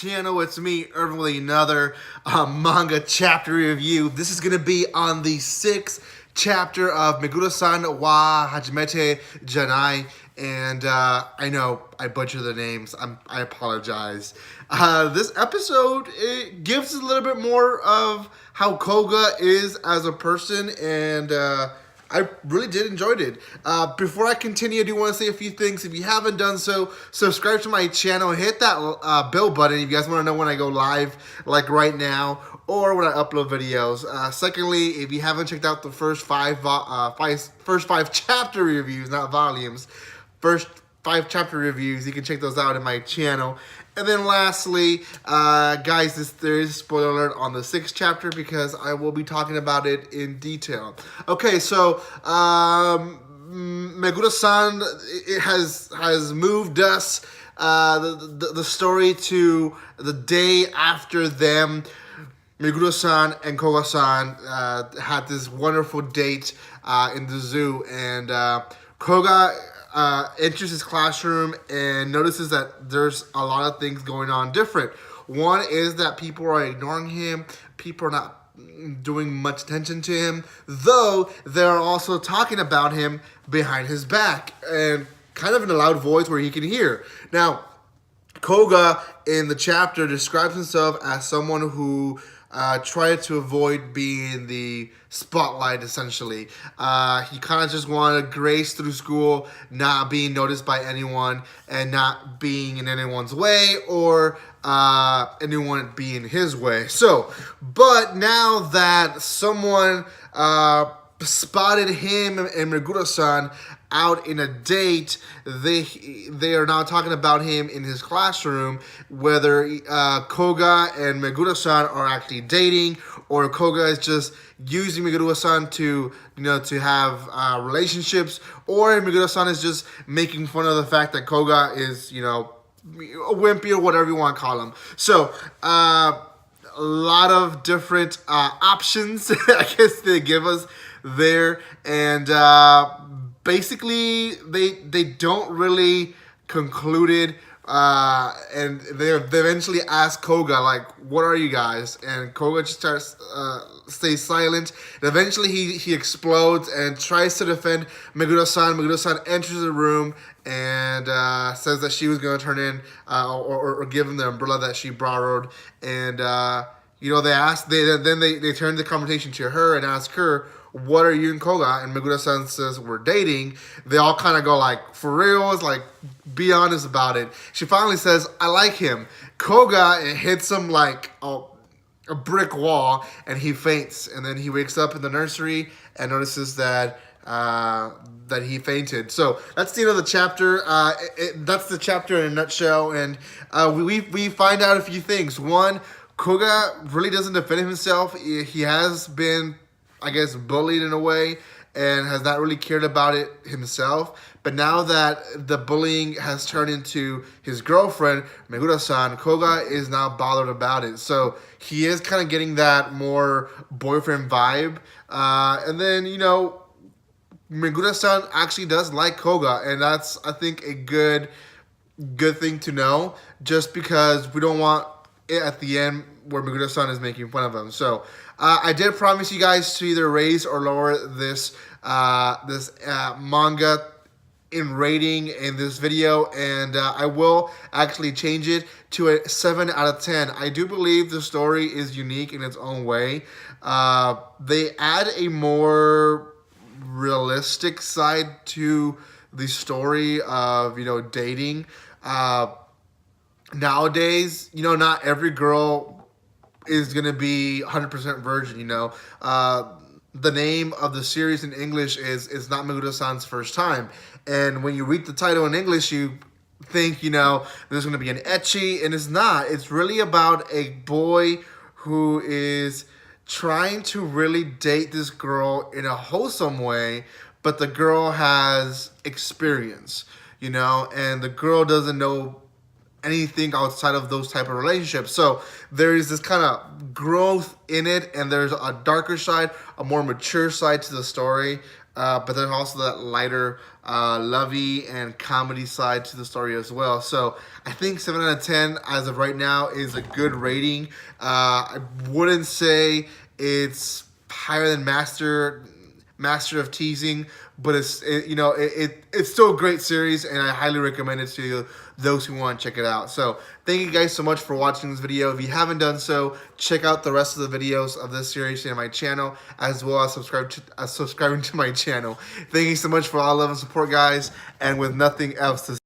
channel. It's me, Irvin, with another manga chapter review. This is going to be on the 6th chapter of Meguro-san wa Hajimete Janai. And I know I butcher the names. I apologize. This episode, it gives us a little bit more of how Koga is as a person, and I really did enjoy it. Before I continue, I do want to say a few things. If you haven't done so, subscribe to my channel. Hit that bell button if you guys want to know when I go live, like right now, or when I upload videos. Secondly, if you haven't checked out the first five chapter reviews, not volumes, first 5 chapter reviews, you can check those out in my channel. And then lastly, guys, there is a spoiler alert on the 6th chapter because I will be talking about it in detail. Okay, so Meguro-san, it has moved us the story to the day after them. Meguro-san and Koga-san had this wonderful date in the zoo, and Koga enters his classroom and notices that there's a lot of things going on different. One is that people are ignoring him. People are not doing much attention to him, though they're also talking about him behind his back and kind of in a loud voice where he can hear. Now, Koga in the chapter describes himself as someone who tried to avoid being the spotlight, essentially. He kind of just wanted to grace through school, not being noticed by anyone, and not being in anyone's way, or anyone being his way. So, but now that someone spotted him and Meguro-san out in a date, they are now talking about him in his classroom, whether Koga and Meguro-san are actually dating, or Koga is just using Meguro-san to have relationships, or Meguro-san is just making fun of the fact that Koga is a wimpy or whatever you want to call him. So a lot of different options I guess they give us there, and basically they don't really conclude it, and they eventually ask Koga, like, what are you guys? And Koga just starts stays silent, and eventually he explodes and tries to defend Meguro-san. Meguro-san enters the room and says that she was going to turn in or give him the umbrella that she borrowed, and they turn the conversation to her and ask her, what are you and Koga? And Meguro-san says, we're dating. They all kind of go like, for real? It's like, be honest about it. She finally says, I like him. Koga hits him like a brick wall, and he faints. And then he wakes up in the nursery and notices that that he fainted. So that's the end of the chapter. That's the chapter in a nutshell. And we find out a few things. One, Koga really doesn't defend himself. He has been, I guess, bullied in a way, and has not really cared about it himself. But now that the bullying has turned into his girlfriend, Meguro-san, Koga is now bothered about it. So he is kind of getting that more boyfriend vibe. And then, Meguro-san actually does like Koga, and that's, I think, a good thing to know, just because we don't want it at the end where Meguro-san is making fun of him. So I did promise you guys to either raise or lower this manga in rating in this video, and I will actually change it to a 7 out of 10. I do believe the story is unique in its own way. They add a more realistic side to the story of dating. Nowadays, not every girl is gonna be 100% virgin. The name of the series in English is not Meguro-san's first time, and when you read the title in English, you think there's gonna be an ecchi, and it's not. It's really about a boy who is trying to really date this girl in a wholesome way, but the girl has experience, and the girl doesn't know anything outside of those type of relationships. So there is this kind of growth in it, and there's a darker side, a more mature side to the story. but there's also that lighter, lovey and comedy side to the story as well. So I think 7 out of 10 as of right now is a good rating. I wouldn't say it's higher than Master of Teasing, but it's still a great series, and I highly recommend it to those who want to check it out. So thank you guys so much for watching this video. If you haven't done so, check out the rest of the videos of this series in my channel, as well as subscribing to my channel. Thank you so much for all love and support, guys, and with nothing else to